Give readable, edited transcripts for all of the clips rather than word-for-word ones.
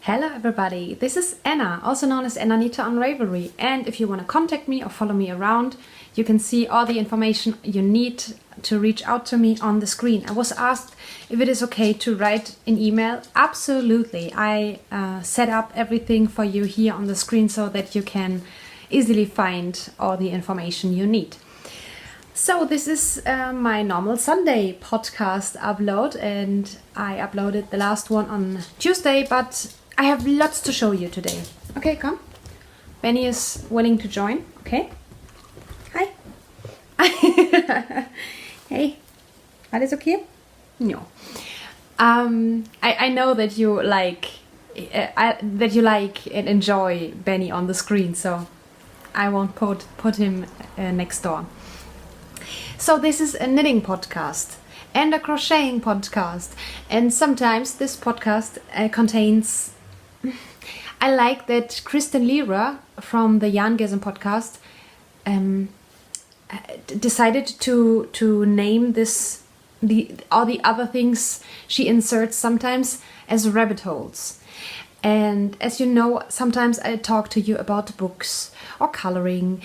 Hello everybody, this is Anna, also known as Anna-Nita on Ravelry, and if you want to contact me or follow me around, you can see all the information you need to reach out to me on the screen. I was asked if it is okay to write an email. Absolutely, I set up everything for you here on the screen so that you can easily find all the information you need. So this is my normal Sunday podcast upload, and I uploaded the last one on Tuesday, but I have lots to show you today. Okay, come. Benny is willing to join. Okay. Hi. Hey. Alles okay? No. I know that you like and enjoy Benny on the screen, so I won't put him next door. So this is a knitting podcast and a crocheting podcast, and sometimes this podcast contains. I like that Kristen Lira from the Yarngasm podcast decided to name this all the other things she inserts sometimes as rabbit holes. And as you know, sometimes I talk to you about books or coloring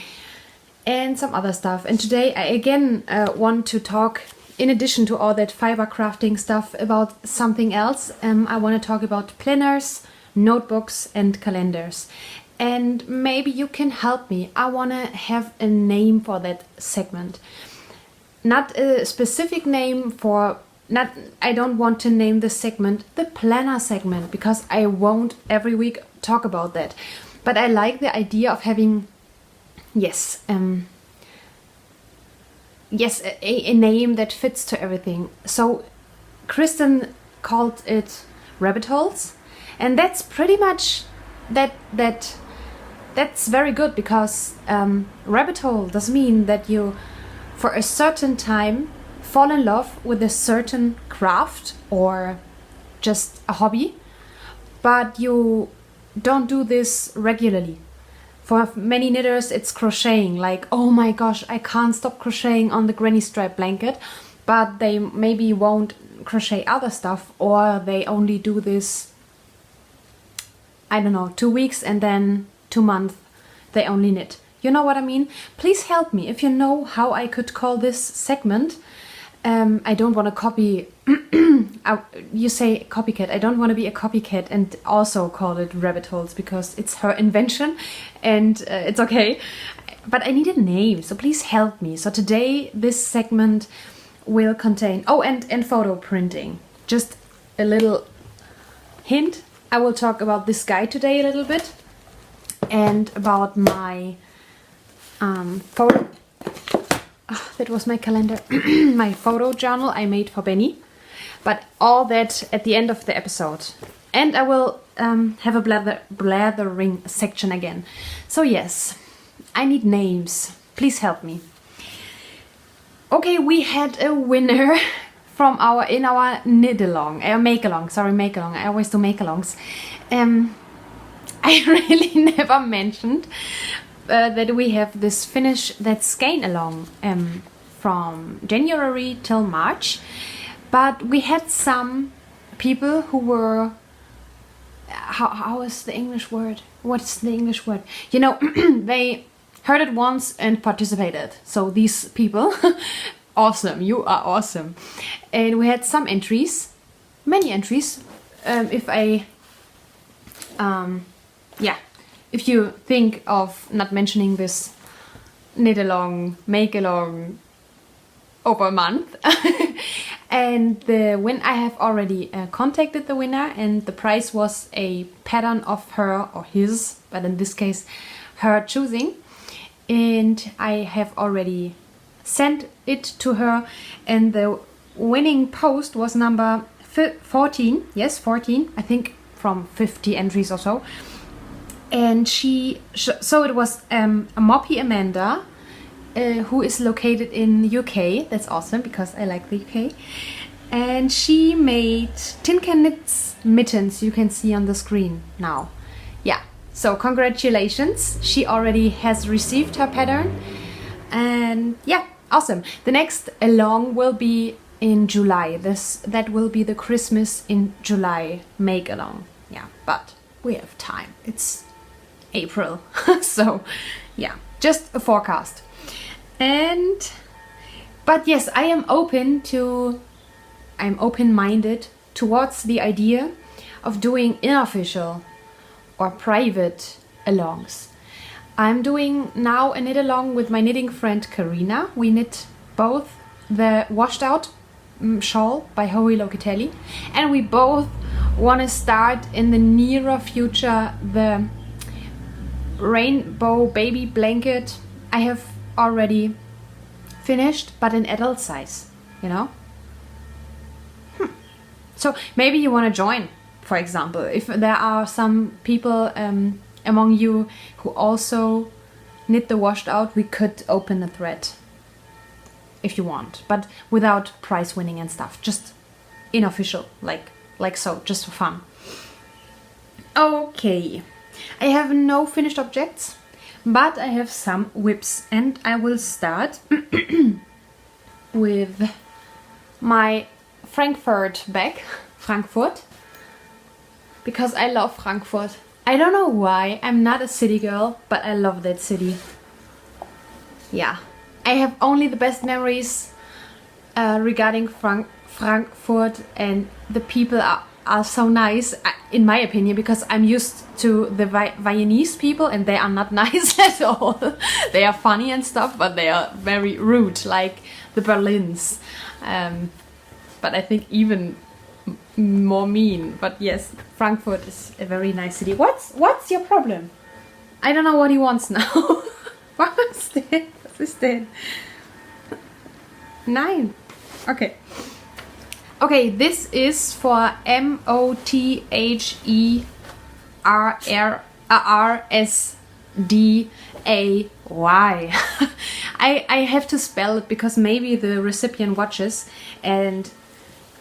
and some other stuff. And today I again want to talk, in addition to all that fiber crafting stuff, about something else. I want to talk about planners, notebooks and calendars. And maybe you can help me. I want to have a name for that segment. Not a specific name I don't want to name the segment the planner segment, because I won't every week talk about that. But I like the idea of having a name that fits to everything. So Kristen called it rabbit holes, and that's pretty much that's very good, because rabbit hole does mean that you for a certain time fall in love with a certain craft or just a hobby, but you don't do this regularly. For many knitters, it's crocheting. Like, oh my gosh, I can't stop crocheting on the granny stripe blanket. But they maybe won't crochet other stuff, or they only do this, I don't know, 2 weeks, and then 2 months they only knit. You know what I mean? Please help me if you know how I could call this segment. I don't want to copy. You say copycat. I don't want to be a copycat and also call it rabbit holes, because it's her invention and it's okay. But I need a name, so please help me. So today this segment will contain and photo printing. Just a little hint. I will talk about this guy today a little bit, and about my photo. That was my calendar, my photo journal I made for Benny. But all that at the end of the episode. And I will have a blathering section again. So yes, I need names. Please help me. Okay, we had a winner from our knit-along, make-along. I always do make-alongs. I really never mentioned that we have this finish that's skein along from January till March. But we had some people who were, how is the English word? What's the English word? You know, they heard it once and participated. So these people, awesome, you are awesome. And we had some entries, many entries. If you think of not mentioning this knit along, make along over a month. And I have already contacted the winner, and the prize was a pattern of her or his, but in this case her choosing, and I have already sent it to her, and the winning post was number 14, yes 14, I think, from 50 entries or so. And so it was a Moppy Amanda, who is located in the UK. That's awesome, because I like the UK. And she made Tin Can Knits mittens, you can see on the screen now. Yeah, so congratulations. She already has received her pattern. And yeah, awesome. The next along will be in July. That will be the Christmas in July make along. Yeah, but we have time. It's April. So yeah, just a forecast. But yes, I'm open-minded towards the idea of doing unofficial or private alongs. I'm doing now a knit along with my knitting friend Karina. We knit both the washed out shawl by Hoey Locatelli, and we both want to start in the nearer future the rainbow baby blanket. I have already finished, but in adult size, you know. So maybe you want to join, for example, if there are some people among you who also knit the washed out, we could open a thread if you want, but without prize winning and stuff, just unofficial, like so, just for fun. Okay, I have no finished objects, but I have some whips, and I will start with my Frankfurt bag, Frankfurt, because I love Frankfurt. I don't know why, I'm not a city girl, but I love that city. Yeah, I have only the best memories regarding Frankfurt, and the people are so nice, in my opinion, because I'm used to the Viennese people and they are not nice at all. They are funny and stuff, but they are very rude, like the Berlins. But I think even more mean. But yes, Frankfurt is a very nice city. What's your problem? I don't know what he wants now. Was ist denn? Nein. Okay. Okay, this is for MOTHERRSDAY. I have to spell it because maybe the recipient watches and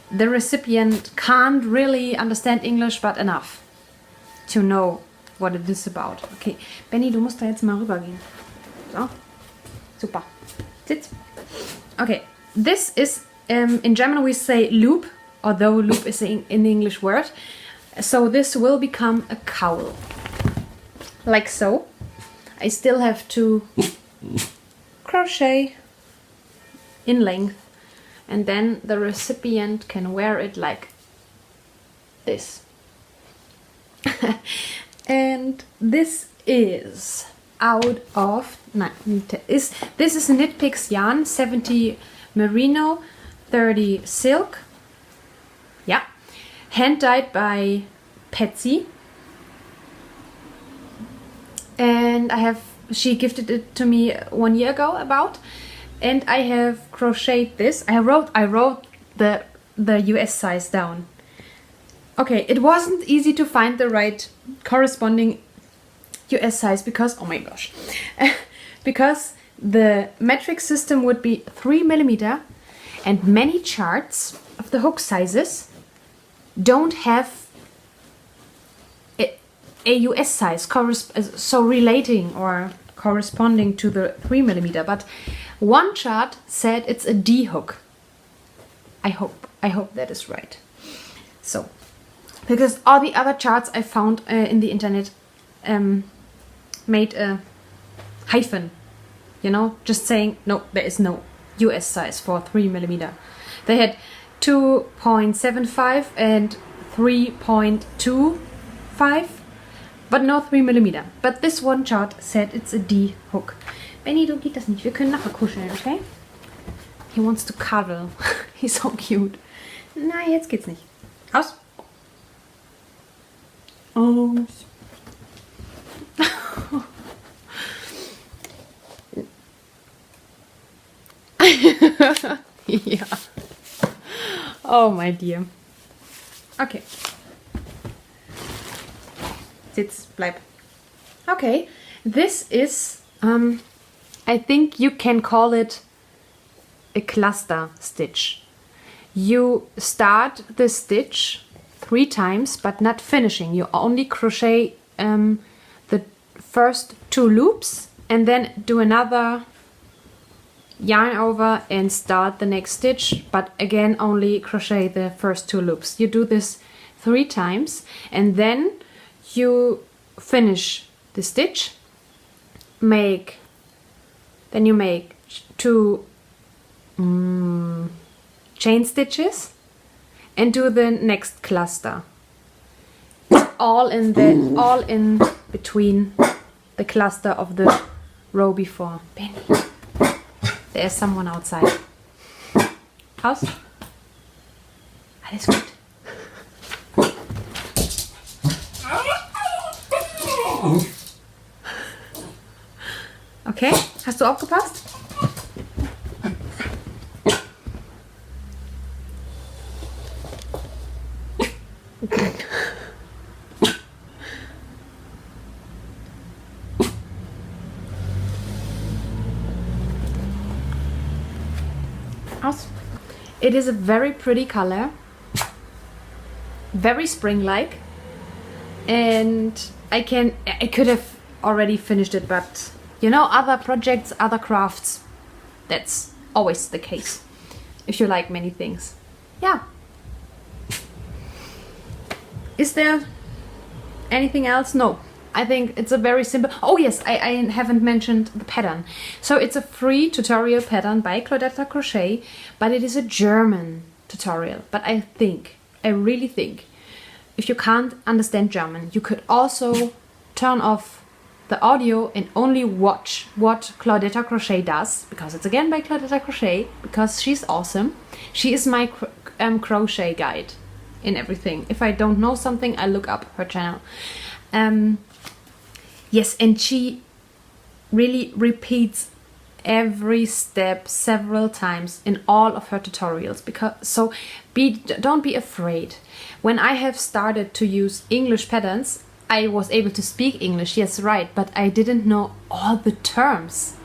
the recipient can't really understand English, but enough to know what it is about. Okay, Benny, du musst da jetzt mal rübergehen. So, super. Sitz. Okay, this is, in German we say loop, although loop is an English word. So this will become a cowl, like so. I still have to crochet in length, and then the recipient can wear it like this. And this is out of this is Knit Picks yarn, 70 merino, 30 silk. Yeah, hand dyed by Patsy, and she gifted it to me 1 year ago about, and I have crocheted this. I wrote the US size down. Okay, it wasn't easy to find the right corresponding US size because, oh my gosh, because the metric system would be 3mm, and many charts of the hook sizes don't have a US size so relating or corresponding to the 3mm, but one chart said it's a D hook. I hope that is right. So, because all the other charts I found in the internet made a hyphen, you know, just saying no, there is no US size for 3mm. They had 2.75 and 3.25, but no 3mm. But this one chart said it's a D hook. Benny, du geht das nicht. Wir können nachher kuscheln, okay? He wants to cuddle. He's so cute. Na, jetzt geht's nicht. Aus. Aus. Ja. Oh, my dear. Okay. Sitz, bleib. Okay, this is, I think you can call it a cluster stitch. You start the stitch 3 times, but not finishing. You only crochet the first 2 loops and then do another yarn over and start the next stitch, but again only crochet the first 2 loops. You do this 3 times, and then you finish the stitch, then you make 2 chain stitches and do the next cluster. All in between the cluster of the row before. Benny, there's someone outside. Aus? Alles gut. Okay, hast du aufgepasst? Okay. Aus. It is a very pretty color, very spring-like, and I could have already finished it, but you know, other projects, other crafts, that's always the case if you like many things. Yeah. Is there anything else? No. I think it's a very simple... Oh yes, I haven't mentioned the pattern. So it's a free tutorial pattern by Claudetta Crochet, but it is a German tutorial. But I really think, if you can't understand German, you could also turn off the audio and only watch what Claudetta Crochet does, because it's again by Claudetta Crochet, because she's awesome. She is my crochet guide in everything. If I don't know something, I look up her channel. Yes, and she really repeats every step several times in all of her tutorials, don't be afraid. When I have started to use English patterns, I was able to speak English, yes, right, but I didn't know all the terms,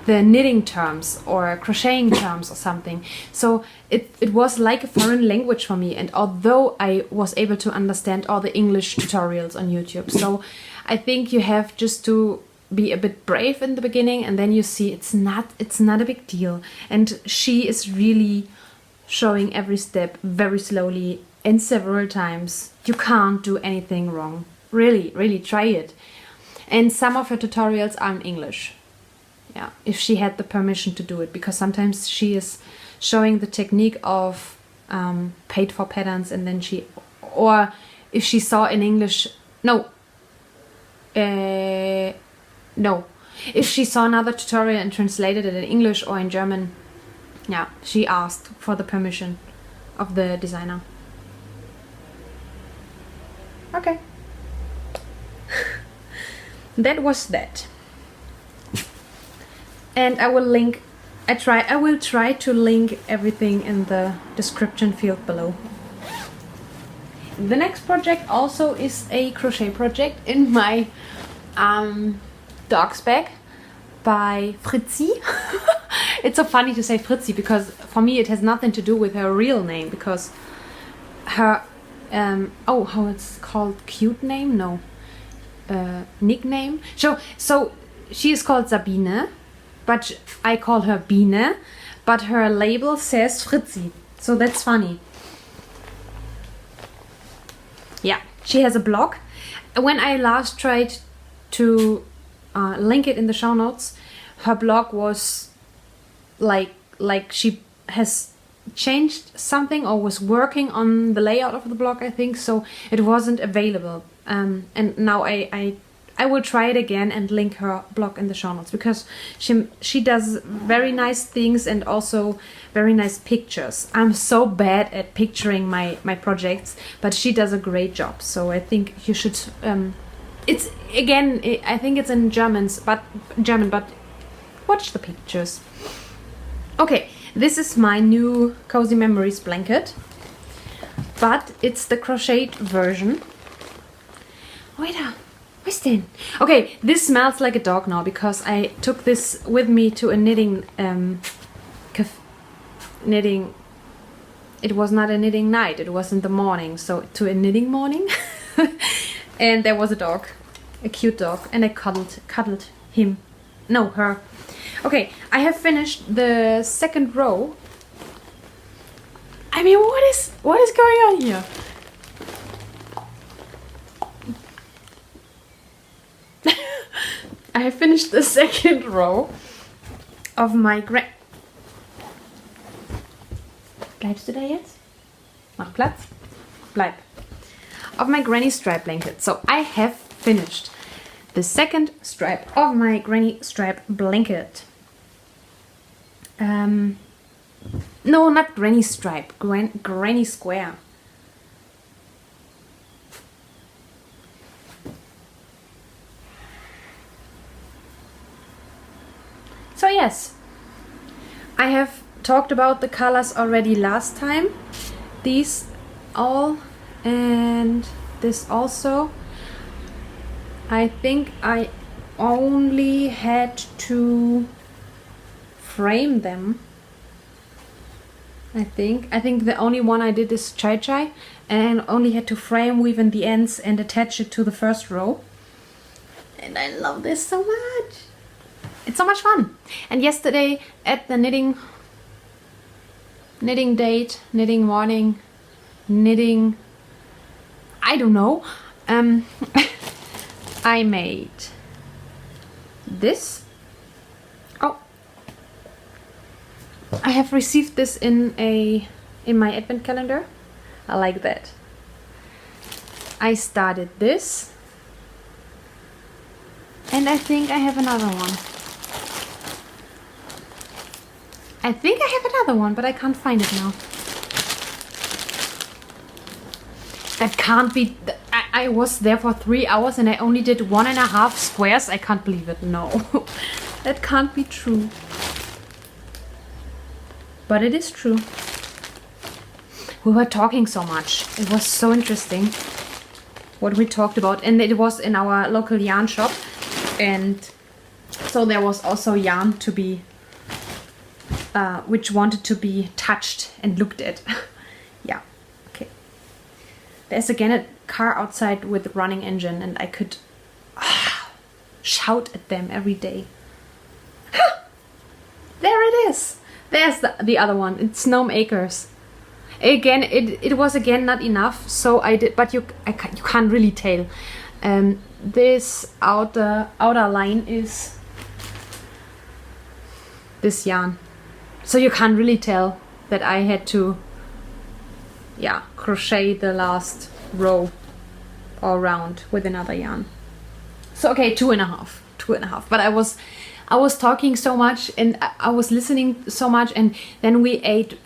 the knitting terms or crocheting terms or something. So it was like a foreign language for me, and although I was able to understand all the English tutorials on YouTube, so I think you have just to be a bit brave in the beginning, and then you see it's not a big deal. And she is really showing every step very slowly and several times. You can't do anything wrong. Really, really try it. And some of her tutorials are in English. Yeah, if she had the permission to do it, because sometimes she is showing the technique of paid for patterns, and then or if she saw in English, no, if she saw another tutorial and translated it in English or in German, yeah, she asked for the permission of the designer. Okay. That was that. And I will try to link everything in the description field below. The next project also is a crochet project in my dog's bag by Fritzi. It's so funny to say Fritzi, because for me it has nothing to do with her real name, because her how it's called, cute name? No. Nickname. So she is called Sabine, but I call her Biene, but her label says Fritzi. So that's funny. Yeah, she has a blog. When I last tried to link it in the show notes, her blog was like she has changed something or was working on the layout of the blog, I think, so it wasn't available. And now I will try it again and link her blog in the show notes, because she does very nice things and also very nice pictures. I'm so bad at picturing my projects, but she does a great job. So I think you should. It's again, I think it's in German, but watch the pictures. Okay, this is my new Cozy Memories blanket, but it's the crocheted version. Wait up. What's that? Okay, this smells like a dog now, because I took this with me to a knitting it was not a knitting night, it was in the morning, so to a knitting morning. And there was a dog, a cute dog, and I cuddled him. No, her. Okay, I have finished the second row. I mean, what is going on here? I have finished the second row of my Bleibst du da jetzt? Mach Platz. Bleib. Of my granny stripe blanket. So I have finished the second stripe of my granny stripe blanket. No, not granny stripe. Granny square. So yes, I have talked about the colors already last time. These all and this also. I think I only had to frame them. I think the only one I did is Chai Chai, and only had to frame, weave in the ends and attach it to the first row. And I love this so much. It's so much fun. And yesterday at the knitting date, knitting morning, knitting, I don't know, I made this. Oh, I have received this in my advent calendar. I like that. I started this, and I think I have another one. I think I have another one, but I can't find it now. That can't be. I was there for 3 hours and I only did 1.5 squares. I can't believe it. No, that can't be true. But it is true. We were talking so much. It was so interesting what we talked about, and it was in our local yarn shop, and so there was also yarn to be which wanted to be touched and looked at. Yeah, okay. There's again a car outside with a running engine, and I could shout at them every day. There it is. There's the other one. It's Gnome Acres. Again, it was again not enough, so I did, but you can't really tell. This outer line is this yarn, so you can't really tell that I had to, yeah, crochet the last row all around with another yarn. So okay, 2.5. But I was talking so much, and I was listening so much, and then we ate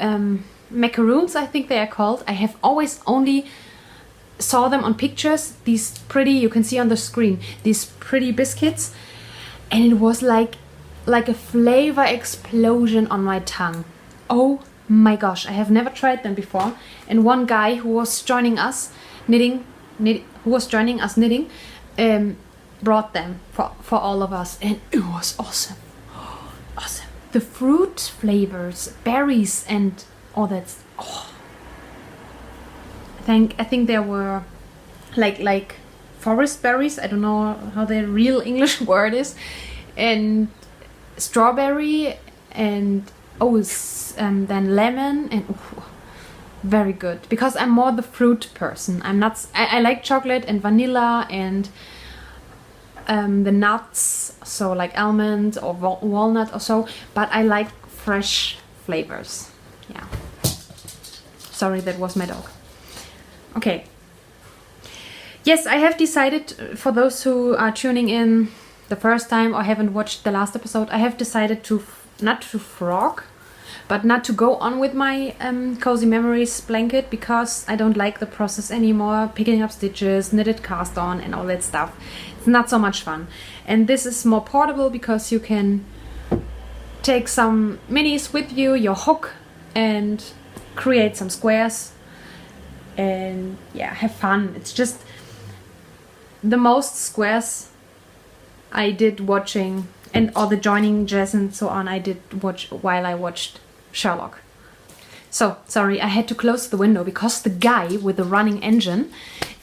macaroons, I think they are called. I have always only saw them on pictures, these pretty, you can see on the screen, these pretty biscuits, and it was like a flavor explosion on my tongue. Oh my gosh, I have never tried them before. And one guy who was joining us knitting, brought them for all of us, and it was awesome. Awesome. The fruit flavors, berries, and all that. Oh. I think there were like forest berries. I don't know how the real English word is, and strawberry, and then lemon, and very good, because I'm more the fruit person. I like chocolate and vanilla and the nuts, so like almond or walnut or so, but I like fresh flavors. Yeah. Sorry, that was my dog. Okay. Yes, I have decided, for those who are tuning in the first time or haven't watched the last episode, I have decided to not to frog, but not to go on with my Cozy Memories blanket, because I don't like the process anymore, picking up stitches, knitted cast on, and all that stuff. It's not so much fun. And this is more portable because you can take some minis with you, your hook, and create some squares and yeah, have fun. It's just the most squares I did watching, and all the joining jazz and so on, I did watch while I watched Sherlock. So sorry, I had to close the window because the guy with the running engine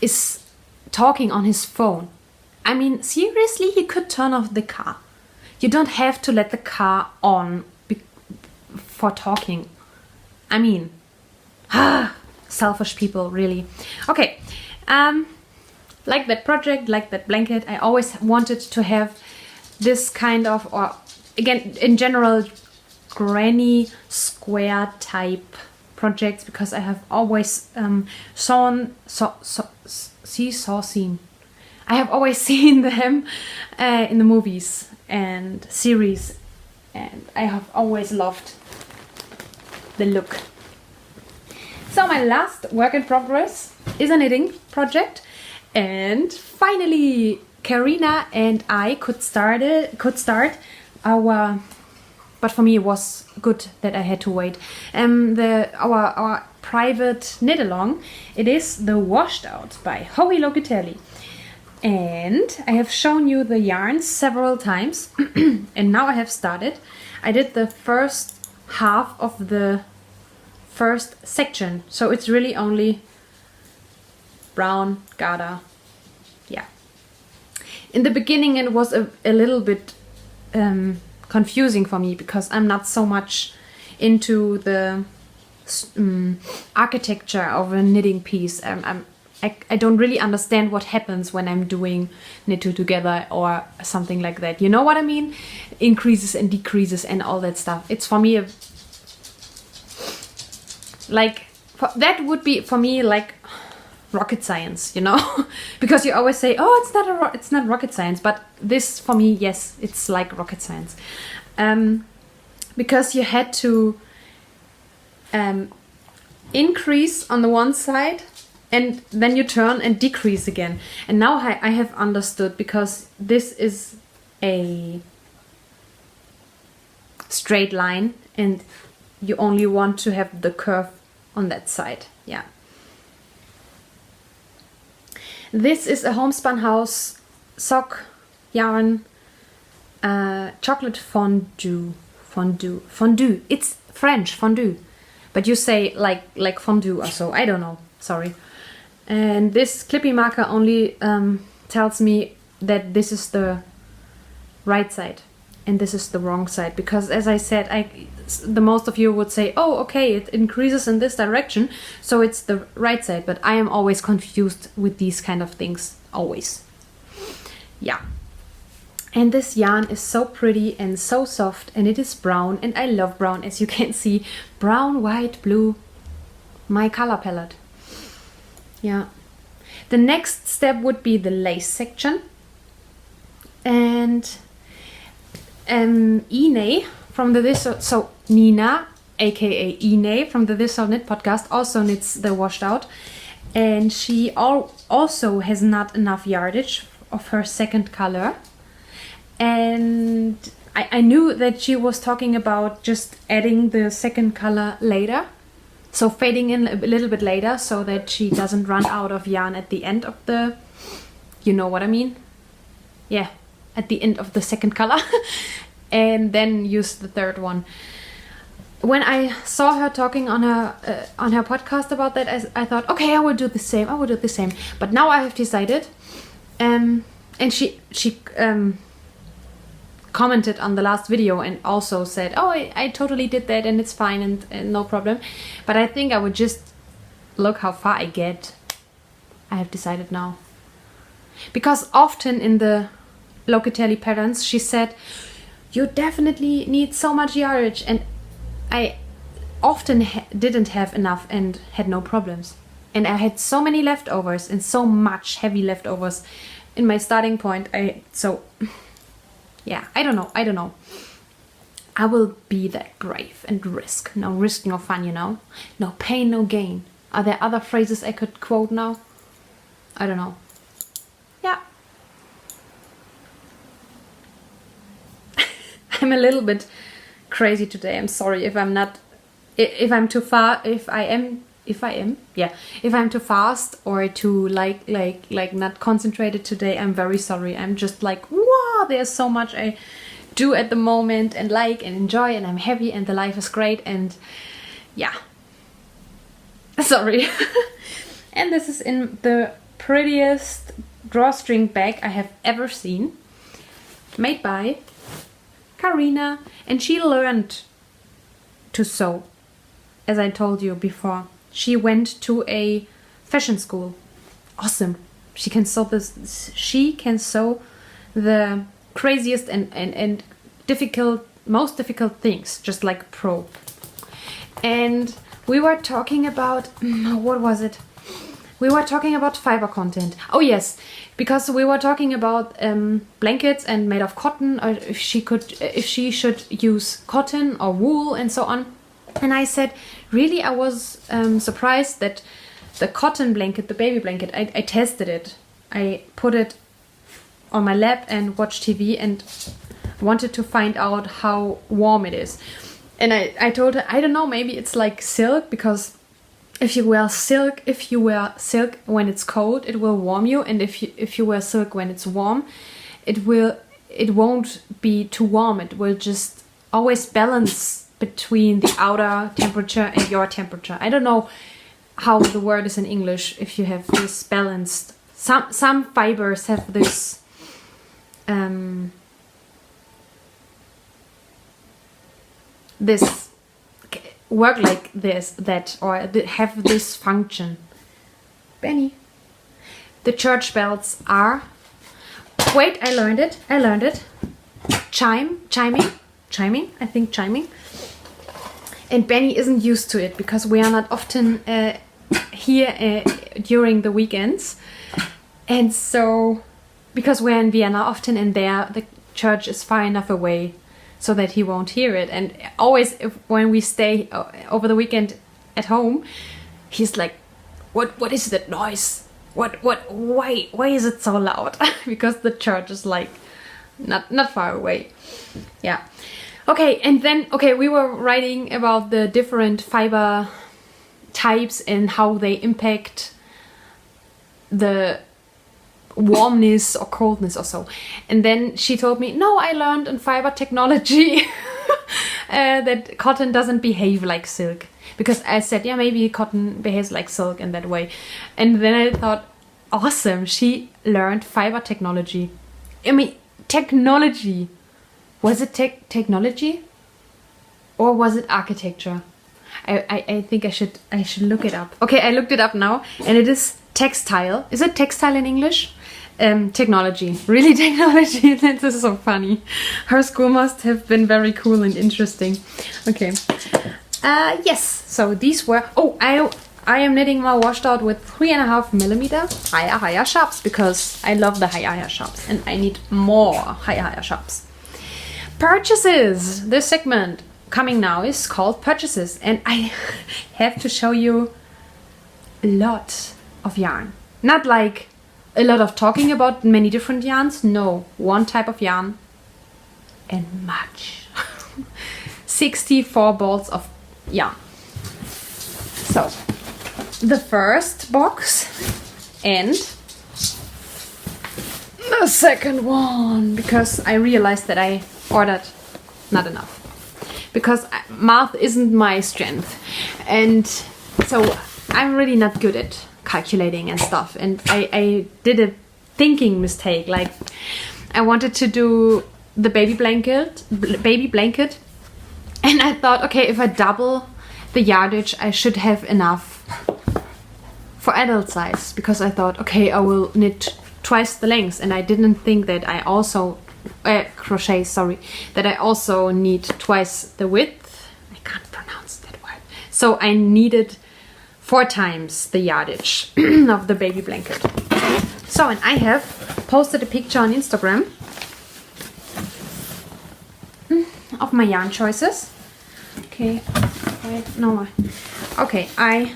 is talking on his phone. I mean, seriously, he could turn off the car. You don't have to let the car on for talking. I mean, selfish people, really. Okay, like that project, like that blanket, I always wanted to have this kind of, or again, in general, granny square type projects, because I have always seen. I have always seen them in the movies and series, and I have always loved the look. So my last work in progress is a knitting project, and finally Karina and I could start our, but for me it was good that I had to wait. Our private knit along. It is the Washed Out by Howie Locatelli. And I have shown you the yarns several times and now I have started. I did the first half of the first section, so it's really only brown Garda. Yeah. In the beginning it was a little bit confusing for me because I'm not so much into the architecture of a knitting piece. I don't really understand what happens when I'm doing knit two together or something like that. You know what I mean? Increases and decreases and all that stuff. It's for me that would be for me like rocket science, you know? Because you always say, oh, it's not rocket science, but this for me, yes, it's like rocket science. Because you had to increase on the one side and then you turn and decrease again. And now I have understood, because this is a straight line and you only want to have the curve on that side. Yeah. This is a Homespun House sock yarn, chocolate fondue. It's French, fondue, but you say like fondue or so. I don't know. Sorry. And this clippy marker only tells me that this is the right side and this is the wrong side, because as I said, the most of you would say, oh, okay, it increases in this direction, so it's the right side, but I am always confused with these kind of things, always. Yeah. And this yarn is so pretty and so soft, and it is brown, and I love brown, as you can see. Brown, white, blue, my color palette. Yeah. The next step would be the lace section. And Ine from the so Nina, aka Ine from the This All Knit podcast, also knits the Washed Out, and she also has not enough yardage of her second color. And I knew that she was talking about just adding the second color later, so fading in a little bit later, so that she doesn't run out of yarn at the end of the, you know what I mean? Yeah, at the end of the second color. And then use the third one. When I saw her talking on her podcast about that, I thought, okay, I will do the same. But now I have decided, and she commented on the last video and also said, oh, I totally did that and it's fine and no problem. But I think I would just look how far I get. I have decided now, because often in the Locatelli patterns she said, you definitely need so much yardage, and I often didn't have enough and had no problems. And I had so many leftovers and so much heavy leftovers in my starting point. Yeah, I don't know. I will be that brave and risk. No risk, no fun, you know? No pain, no gain. Are there other phrases I could quote now? I don't know. Yeah. I'm a little bit crazy today. I'm sorry if I'm too fast or too like not concentrated today. I'm very sorry. I'm just like, wow, there's so much I do at the moment and like and enjoy, and I'm happy and the life is great, and yeah. Sorry. And this is in the prettiest drawstring bag I have ever seen, made by Karina, and she learned to sew, as I told you before. She went to a fashion school. Awesome. She can sew the craziest and most difficult things, just like pro. And we were talking about, what was it? We were talking about fiber content. Oh yes, because we were talking about blankets and made of cotton, or if she should use cotton or wool and so on. And I said, really, I was surprised that the cotton blanket, the baby blanket, I tested it. I put it on my lap and watched TV and wanted to find out how warm it is. And I told her, I don't know, maybe it's like silk, because if you wear silk when it's cold, it will warm you, and if you wear silk when it's warm, it won't be too warm. It will just always balance between the outer temperature and your temperature. I don't know how the word is in English, if you have this balanced. Some fibers have this this work like that, or have this function. Benny. The church bells are, wait, I learned it. Chiming, I think chiming. And Benny isn't used to it because we are not often here during the weekends. And so, because we're in Vienna often, and there the church is far enough away so that he won't hear it. And always when we stay over the weekend at home, he's like, what is that noise? Why is it so loud? Because the church is like not far away. Yeah. Okay, and then we were writing about the different fiber types and how they impact the warmness or coldness or so. And then she told me, no, I learned in fiber technology that cotton doesn't behave like silk. Because I said, yeah, maybe cotton behaves like silk in that way. And then I thought, awesome, she learned fiber technology. I mean, technology. Was it technology? Or was it architecture? I think I should look it up. Okay, I looked it up now, and it is textile. Is it textile in English? Technology. Really, technology. This is so funny. Her school must have been very cool and interesting. Okay. Yes. So these were. Oh, I am knitting my washed out with 3.5mm higher sharps, because I love the higher sharps and I need more higher sharps. Purchases. This segment coming now is called purchases, and I have to show you a lot of yarn. Not like a lot of talking about many different yarns. No, one type of yarn and much. 64 balls of yarn. So the first box and the second one, because I realized that I ordered not enough, because math isn't my strength, and so I'm really not good at calculating and stuff, and I did a thinking mistake. Like, I wanted to do the baby blanket, and I thought, okay, if I double the yardage, I should have enough for adult size, because I thought, okay, I will knit twice the length, and I didn't think that I also crochet, sorry, that I also need twice the width. I can't pronounce that word. So I needed 4 times the yardage of the baby blanket. So, and I have posted a picture on Instagram of my yarn choices. Okay, wait, no. Okay, I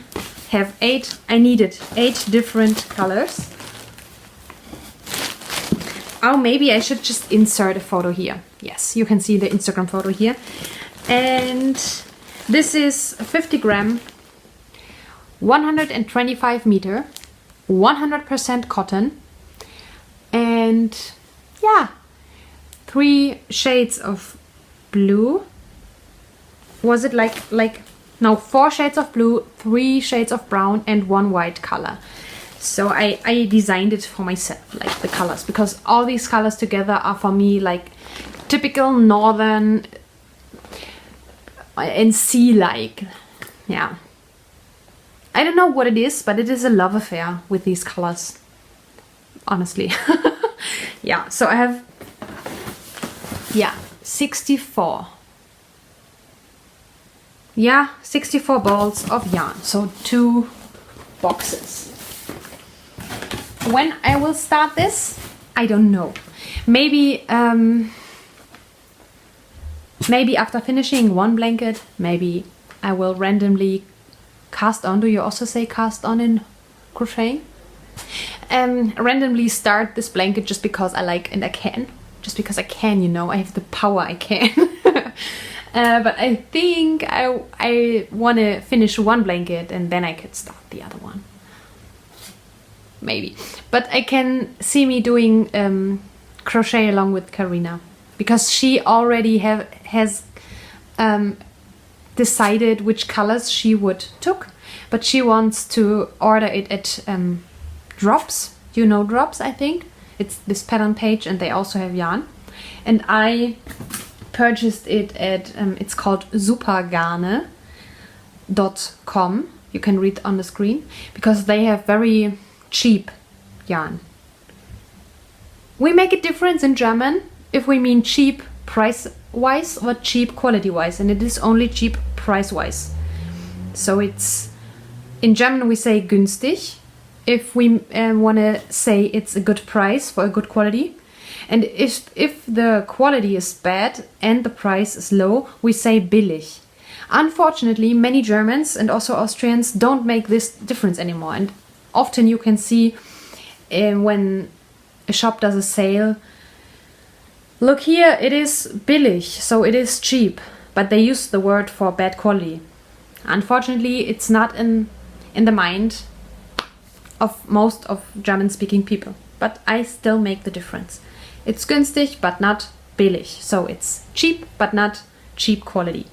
have 8, I needed 8 different colors. Oh, maybe I should just insert a photo here. Yes, you can see the Instagram photo here. And this is 50 gram, 125 meter, 100% cotton. And yeah, 3 shades of blue. Was it no, 4 shades of blue, 3 shades of brown, and 1 white color. So I designed it for myself, like the colors, because all these colors together are for me like typical northern and sea-like. Yeah. I don't know what it is, but it is a love affair with these colors. Honestly. Yeah, so I have yeah, 64. Yeah, 64 balls of yarn. So 2 boxes. When I will start this, I don't know. Maybe maybe after finishing one blanket, maybe I will randomly cast on. Do you also say cast on in crocheting? Randomly start this blanket just because I like and I can. Just because I can, you know, I have the power, I can. But I think I want to finish one blanket and then I could start the other one. Maybe. But I can see me doing crochet along with Karina, because she already has decided which colors she would took, but she wants to order it at Drops. You know Drops, I think. It's this pattern page and they also have yarn. And I purchased it at, it's called supergarne.com. You can read on the screen, because they have very cheap yarn. We make a difference in German if we mean cheap price-wise or cheap quality-wise, and it is only cheap price-wise. So it's, in German we say günstig, if we want to say it's a good price for a good quality. And if the quality is bad and the price is low, we say billig. Unfortunately, many Germans and also Austrians don't make this difference anymore. And often you can see when a shop does a sale, look here, it is billig, so it is cheap. But they use the word for bad quality. Unfortunately, it's not in the mind of most of German-speaking people. But I still make the difference. It's günstig, but not billig. So it's cheap, but not cheap quality.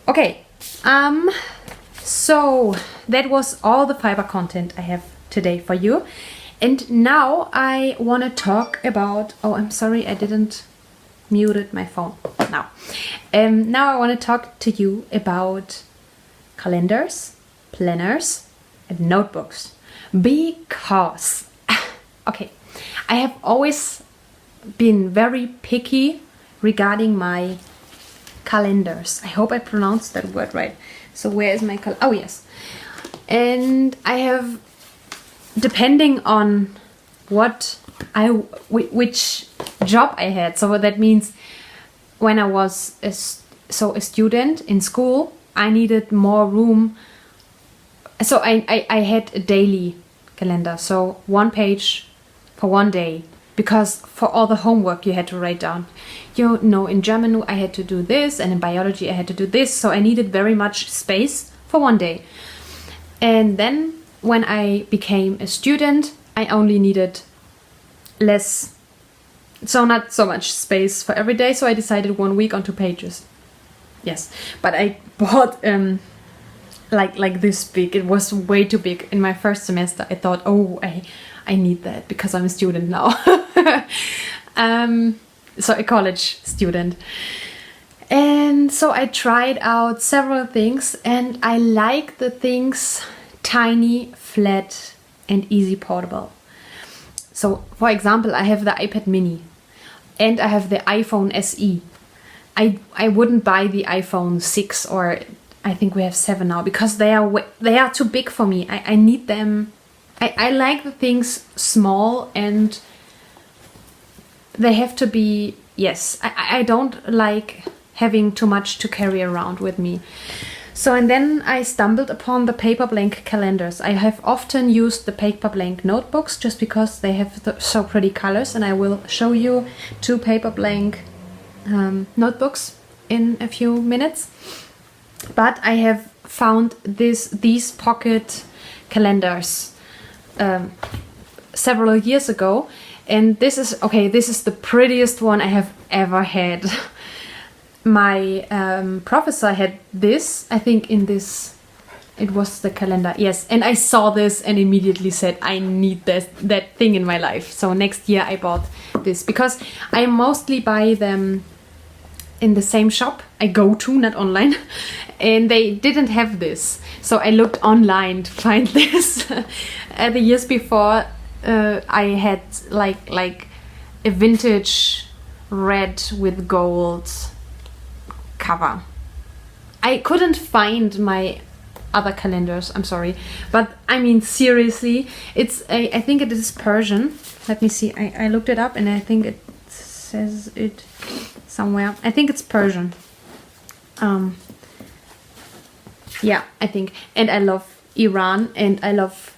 Okay, so that was all the fiber content I have today for you. And now I want to talk about, oh, I'm sorry, I didn't muted my phone now. Now I want to talk to you about calendars, planners, and notebooks. Because, okay, I have always been very picky regarding my calendars. I hope I pronounced that word right. So where is my calendar? Oh, yes. And I have, depending on which job I had. So that means when I was a student in school, I needed more room. So I had a daily calendar. So 1 page for 1 day. Because for all the homework you had to write down. You know, in German I had to do this, and in biology I had to do this. So I needed very much space for 1 day. And then when I became a student, I only needed less, so not so much space for every day. So I decided 1 week on 2 pages. Yes, but I bought like this big. It was way too big in my first semester. I thought, oh, I need that because I'm a student now. So a college student. And so I tried out several things, and I like the things tiny, flat, and easy portable. So for example, I have the iPad mini and I have the iPhone SE. I wouldn't buy the iPhone 6, or I think we have 7 now, because they are too big for me. I need them. I like the things small, and they have to be, yes, I don't like having too much to carry around with me. So, and then I stumbled upon the paper blank calendars. I have often used the paper blank notebooks just because they have so pretty colors, and I will show you 2 paper blank notebooks in a few minutes. But I have found these pocket calendars several years ago, and this is the prettiest one I have ever had. My professor had this, I think in this, it was the calendar, yes, and I saw this and immediately said I need that thing in my life. So next year I bought this, because I mostly buy them in the same shop I go to, not online, and they didn't have this. So I looked online to find this. The years before I had like a vintage red with gold cover. I couldn't find my other calendars, I'm sorry, but I mean seriously, I think it is Persian. Let me see, I looked it up and I think it says it somewhere. I think it's Persian. Yeah, I think. And I love Iran and I love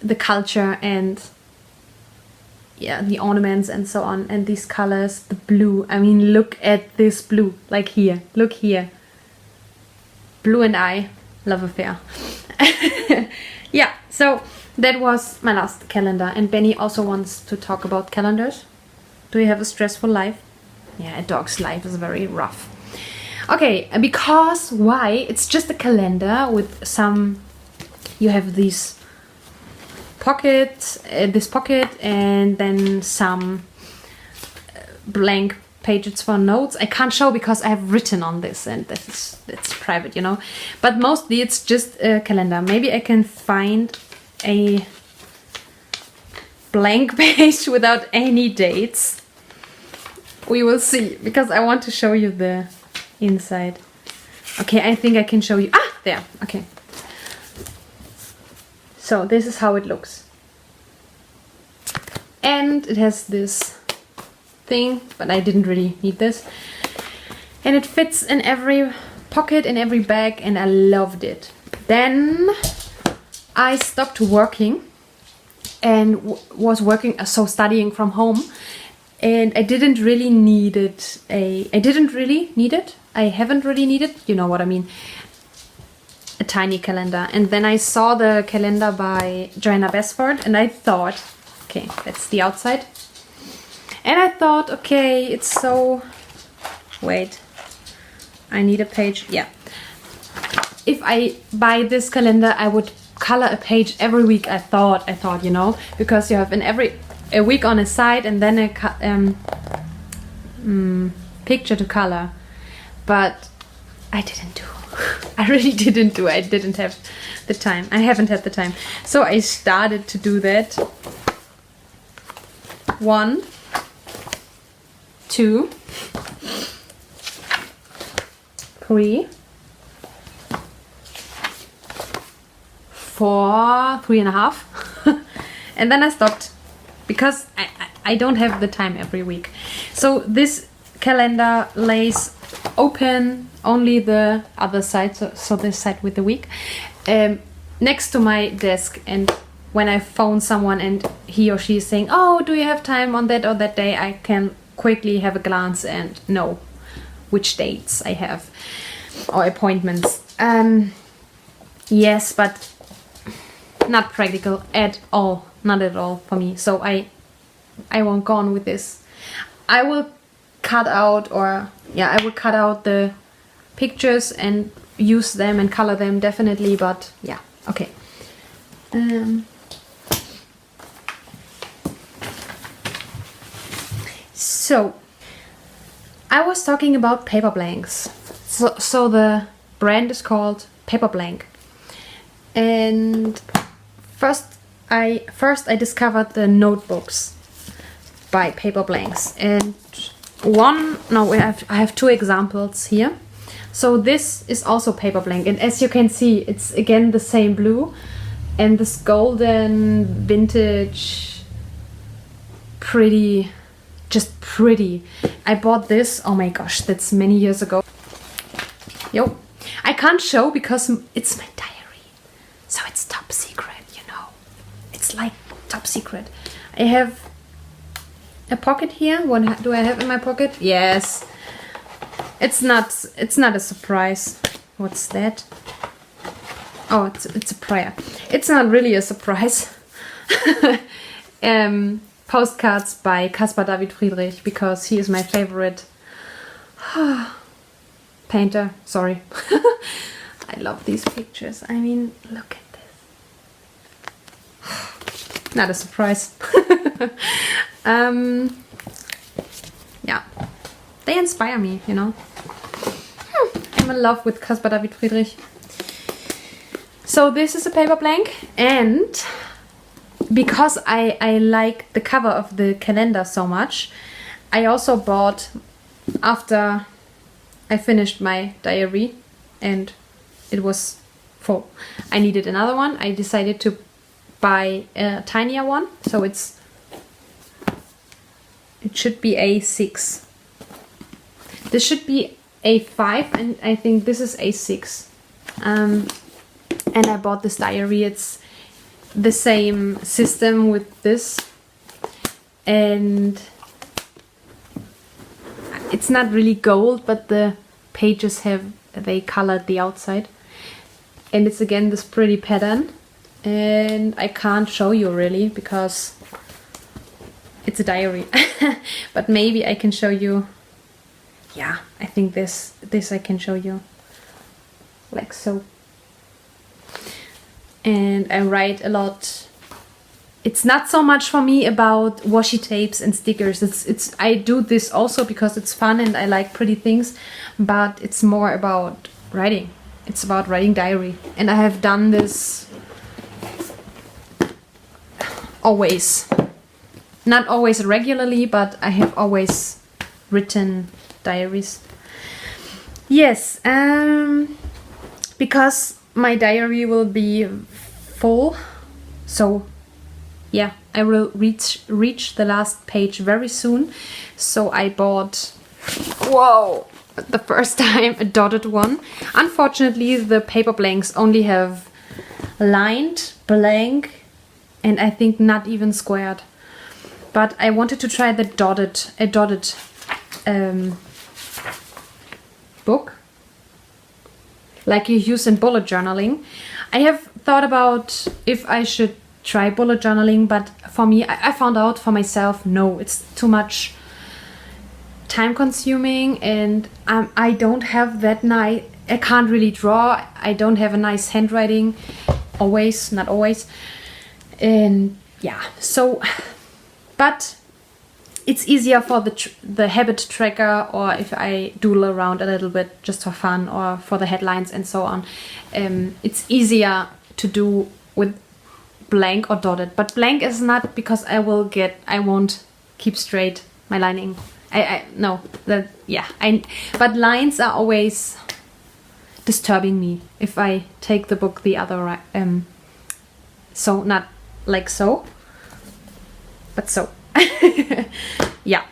the culture and yeah, the ornaments and so on, and these colors, the blue. I mean, look at this blue, like here, look here. Blue and I, love affair. Yeah, so that was my last calendar, and Benny also wants to talk about calendars. Do you have a stressful life? Yeah, a dog's life is very rough. Okay, because why? It's just a calendar with some, you have these pockets, this pocket, and then some blank pages for notes. I can't show because I have written on this and that's private, you know. But mostly it's just a calendar. Maybe I can find a blank page without any dates. We will see, because I want to show you the inside. Okay, I think I can show you. Ah, there. Okay. So this is how it looks. And it has this thing, but I didn't really need this. And it fits in every pocket, in every bag, and I loved it. Then I stopped working and was working, so studying from home. And I didn't really need it. I haven't really needed, you know what I mean, a tiny calendar. And then I saw the calendar by Joanna Besford and I thought, okay, that's the outside. And I thought, okay, it's so, wait, I need a page, yeah. If I buy this calendar, I would color a page every week, I thought, you know, because you have a week on a side and then a picture to color. But I didn't do. I really didn't do. I didn't have the time. I haven't had the time. So I started to do that. 1, 2, 3, 4, 3.5. And then I stopped because I don't have the time every week. So this calendar lays open only the other side, so this side with the week, next to my desk. And when I phone someone and he or she is saying, oh, do you have time on that or that day, I can quickly have a glance and know which dates I have or appointments. Yes, but not practical at all, not at all for me. So I won't go on with this. I will cut out, or yeah, I will cut out the pictures and use them and color them definitely, but yeah, okay. So I was talking about paper blanks. So the brand is called Paper Blank. And first I discovered the notebooks by Paper Blanks, and I have 2 examples here. So this is also Paper Blank, and as you can see, it's again the same blue and this golden vintage, pretty, just pretty. I bought this, oh my gosh, that's many years ago. Yo, I can't show because it's my diary, so it's top secret, you know. It's like top secret. I have a pocket here. What do I have in my pocket? Yes. It's not a surprise. What's that? Oh, it's a prayer. It's not really a surprise. Postcards by Caspar David Friedrich, because he is my favorite painter. Sorry. I love these pictures. I mean, look at this. Not a surprise. Yeah, they inspire me, you know. I'm in love with Caspar David Friedrich. So this is a paper blank, and because I like the cover of the calendar so much, I also bought, after I finished my diary and it was full, I needed another one. I decided to buy a tinier one, so it should be A6. This should be A5 and I think this is A6. And I bought this diary. It's the same system with this, and it's not really gold, but the pages they colored the outside, and it's again this pretty pattern, and I can't show you really because it's a diary. But maybe I can show you. Yeah, I think this I can show you like so. And I write a lot. It's not so much for me about washi tapes and stickers. I do this also because it's fun and I like pretty things, but it's more about writing. It's about writing diary. And I have done this always. Not always regularly, but I have always written diaries. Yes, because my diary will be full, so yeah, I will reach the last page very soon. So I bought, whoa, the first time a dotted one. Unfortunately, the paper blanks only have lined, blank, and I think not even squared. But I wanted to try a dotted book, like you use in bullet journaling. I have thought about if I should try bullet journaling, but for me, I found out for myself, no, it's too much time consuming, and I don't have that nice, I can't really draw, I don't have a nice handwriting, always, not always, and yeah, so, but it's easier for the habit tracker, or if I doodle around a little bit just for fun, or for the headlines and so on. It's easier to do with blank or dotted, but blank is not, because I won't keep straight my lining. But lines are always disturbing me if I take the book the other so not like so, but so. Yeah,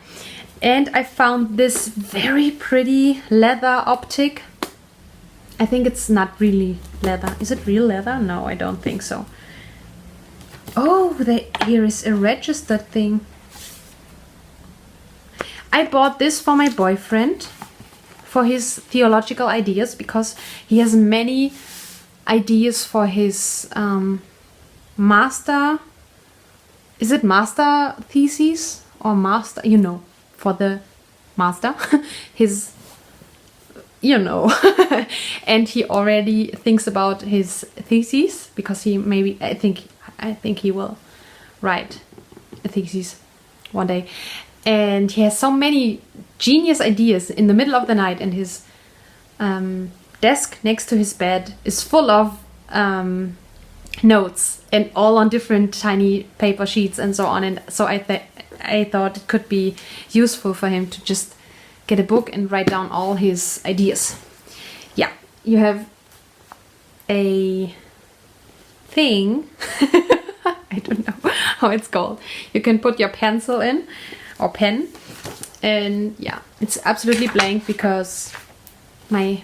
and I found this very pretty leather optic. I think it's not really leather. Is it real leather? No, I don't think so. Oh, here is a registered thing. I bought this for my boyfriend for his theological ideas, because he has many ideas for his master. Is it master thesis or master? You know, for the master, his, you know, and he already thinks about his thesis, because I think he will write a thesis one day, and he has so many genius ideas in the middle of the night, and his desk next to his bed is full of notes, and all on different tiny paper sheets and so on. And so I thought it could be useful for him to just get a book and write down all his ideas. Yeah, you have a thing. I don't know how it's called. You can put your pencil in, or pen, and yeah, it's absolutely blank because my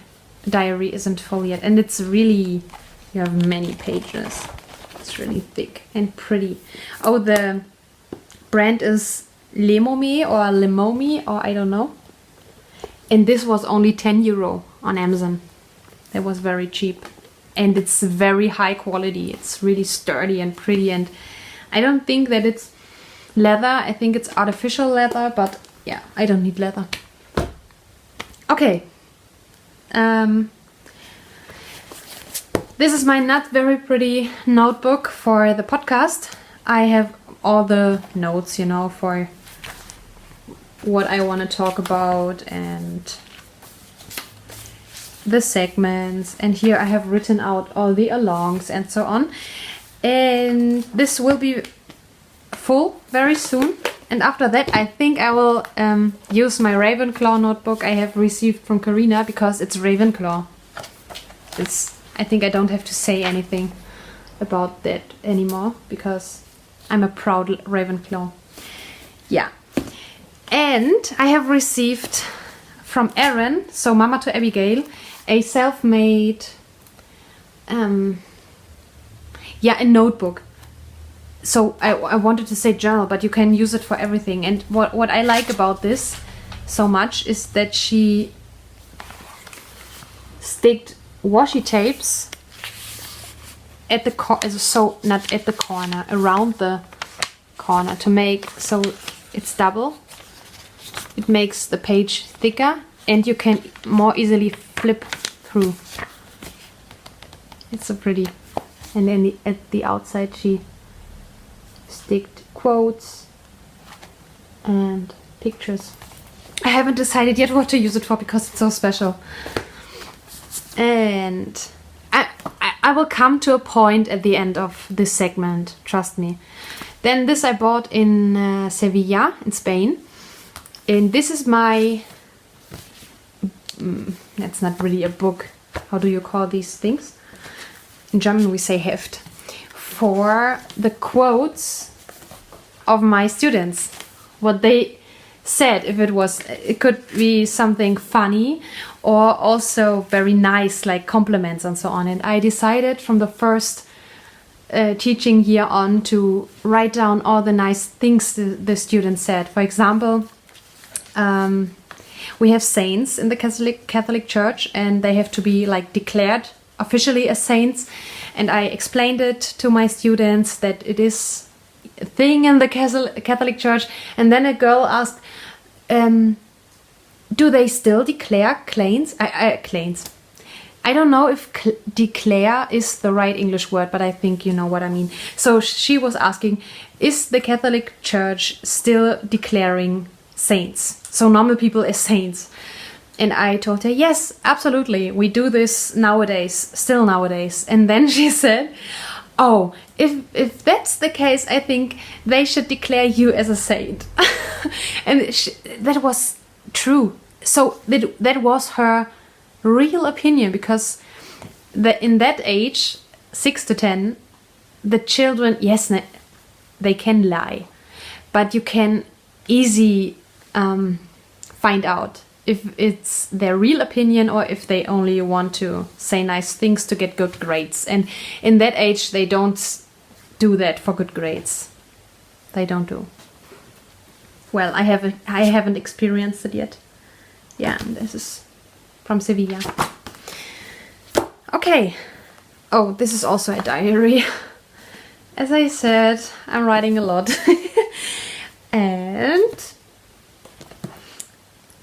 diary isn't full yet, and it's really, you have many pages. It's really thick and pretty. Oh, the brand is Lemome or Lemome, or I don't know. And this was only 10 euro on Amazon. That was very cheap. And it's very high quality. It's really sturdy and pretty, and I don't think that it's leather. I think it's artificial leather, but yeah, I don't need leather. Okay. This is my not very pretty notebook for the podcast. I have all the notes, you know, for what I want to talk about and the segments. And here I have written out all the alongs and so on. And this will be full very soon. And after that, I think I will use my Ravenclaw notebook I have received from Karina, because it's Ravenclaw. I think I don't have to say anything about that anymore, because I'm a proud Ravenclaw. Yeah. And I have received from Erin, so Mama to Abigail, a self-made a notebook. So I wanted to say journal, but you can use it for everything. And what I like about this so much is that she sticked washi tapes at the not at the corner, around the corner, to make so it's double. It makes the page thicker and you can more easily flip through. It's so pretty. And then at the outside she sticked quotes and pictures. I haven't decided yet what to use it for because it's so special. And I will come to a point at the end of this segment, trust me. Then this I bought in Sevilla in Spain. And this is my... that's not really a book. How do you call these things? In German we say Heft. For the quotes of my students. What they said, if it could be something funny or also very nice, like compliments and so on. And I decided from the first teaching year on to write down all the nice things the students said. For example, we have saints in the Catholic Church, and they have to be like declared officially as saints. And I explained it to my students that it is a thing in the Catholic Church. And then a girl asked, do they still declare claims? Claims. I don't know if declare is the right English word, but I think you know what I mean. So she was asking, is the Catholic Church still declaring saints? So normal people as saints. And I told her, yes, absolutely. We do this nowadays, still nowadays. And then she said, oh, if that's the case, I think they should declare you as a saint. And that was true. So that was her real opinion, because in that age, 6 to 10, the children, yes, they can lie. But you can easily find out if it's their real opinion or if they only want to say nice things to get good grades. And in that age, they don't do that for good grades. They don't do. Well, I haven't experienced it yet. Yeah, this is from Sevilla. Okay. Oh, this is also a diary. As I said, I'm writing a lot. And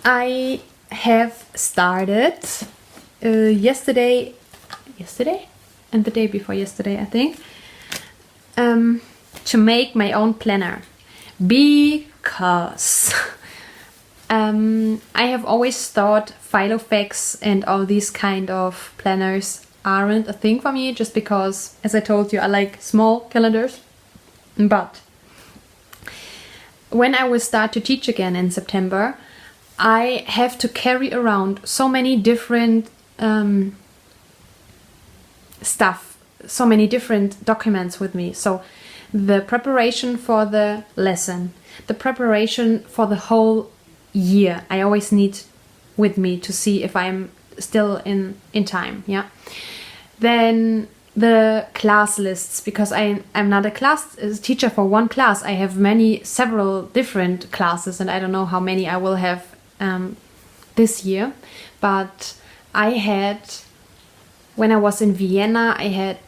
I have started yesterday and the day before yesterday, I think, to make my own planner, because I have always thought Filofax and all these kind of planners aren't a thing for me, just because, as I told you, I like small calendars. But when I will start to teach again in September, I have to carry around so many different stuff, so many different documents with me. So the preparation for the lesson, the preparation for the whole year, I always need with me to see if I'm still in time. Yeah. Then the class lists, because I'm not a class teacher for one class. I have several different classes, and I don't know how many I will have this year. But I had, when I was in Vienna, I had,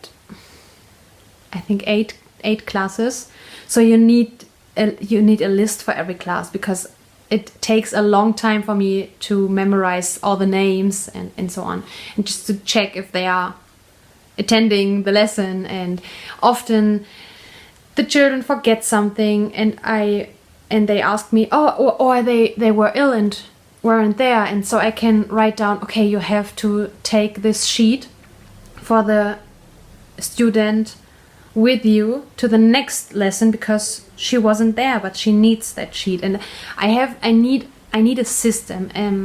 I think eight classes. So you need a list for every class, because it takes a long time for me to memorize all the names and so on, and just to check if they are attending the lesson. And often the children forget something, and they ask me, or they were ill and weren't there, and so I can write down, okay, you have to take this sheet for the student with you to the next lesson because she wasn't there, but she needs that sheet. And I need a system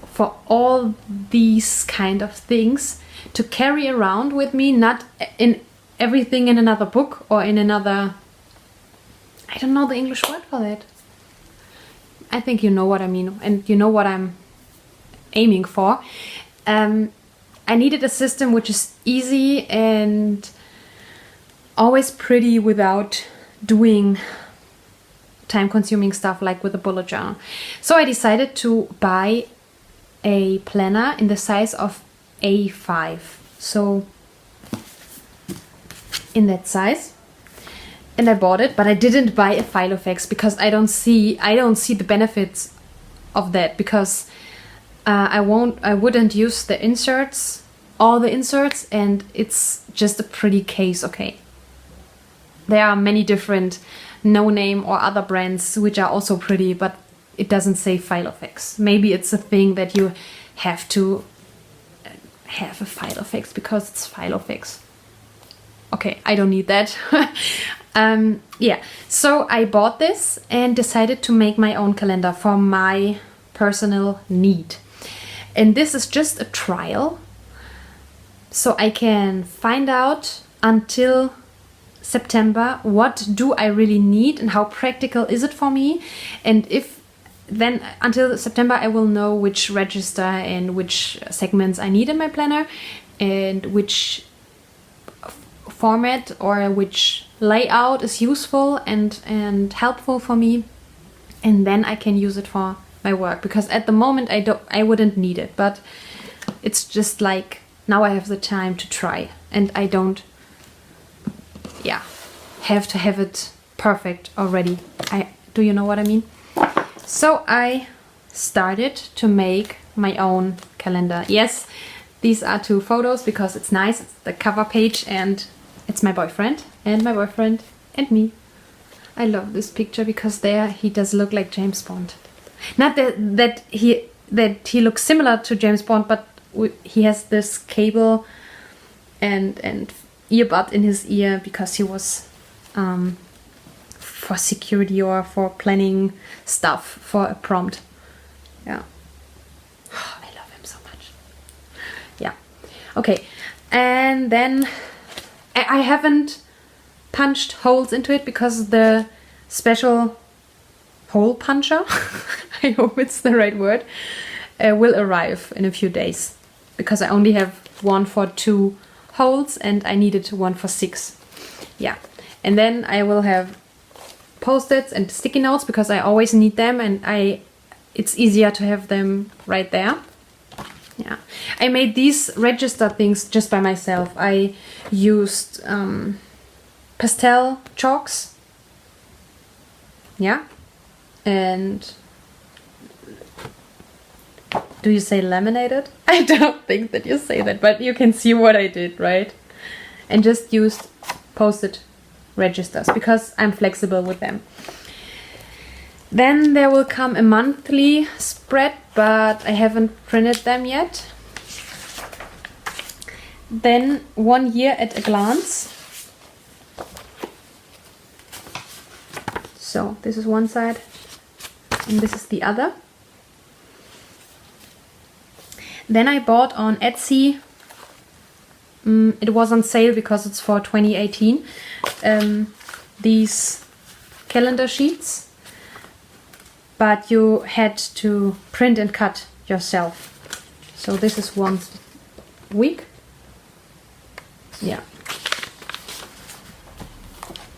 for all these kind of things to carry around with me, not in everything in another book or in another, I don't know the English word for that. I think you know what I mean, and you know what I'm aiming for. I needed a system which is easy and always pretty without doing time-consuming stuff like with a bullet journal. So I decided to buy a planner in the size of A5. So in that size. And I bought it, but I didn't buy a Filofax because I don't see the benefits of that, because I wouldn't use the inserts, all the inserts, and it's just a pretty case. Okay, there are many different no-name or other brands which are also pretty, but it doesn't say Filofax. Maybe it's a thing that you have to have a Filofax because it's Filofax. Okay, I don't need that. Yeah, so I bought this and decided to make my own calendar for my personal need. And this is just a trial, so I can find out until September what do I really need and how practical is it for me. And if then until September I will know which register and which segments I need in my planner and which format or which layout is useful and helpful for me, and then I can use it for my work, because at the moment I wouldn't need it, but it's just like now I have the time to try, and I don't have to have it perfect already. Do you know what I mean? So I started to make my own calendar. Yes, these are 2 photos because it's nice. It's the cover page and it's my boyfriend and me. I love this picture because there he does look like James Bond. Not that he looks similar to James Bond, but he has this cable and earbud in his ear because he was for security or for planning stuff for a prompt. Yeah. Oh, I love him so much. Yeah. Okay. And then I haven't punched holes into it because the special hole puncher, I hope it's the right word, will arrive in a few days, because I only have one for 2 holes and I needed one for 6. Yeah. And then I will have post-its and sticky notes because I always need them, and it's easier to have them right there. Yeah, I made these register things just by myself. I used pastel chalks. Yeah, and do you say laminated? I don't think that you say that, but you can see what I did, right? And just used post-it registers because I'm flexible with them. Then there will come a monthly spread, but I haven't printed them yet. Then 1 year at a glance. So this is one side and this is the other. Then I bought on Etsy, it was on sale because it's for 2018, these calendar sheets, but you had to print and cut yourself. So this is once a week. Yeah.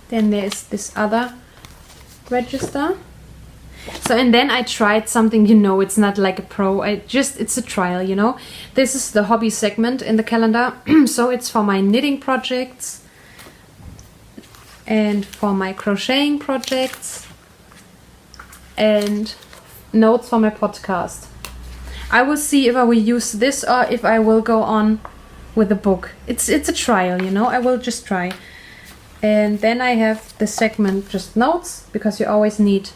Then there's this other register. So, and then I tried something, you know, it's not like a pro, it's a trial, you know. This is the hobby segment in the calendar. So it's for my knitting projects and for my crocheting projects and notes for my podcast. I will see if I will use this or if I will go on with the book. It's a trial, you know, I will just try. And then I have the segment just notes, because you always need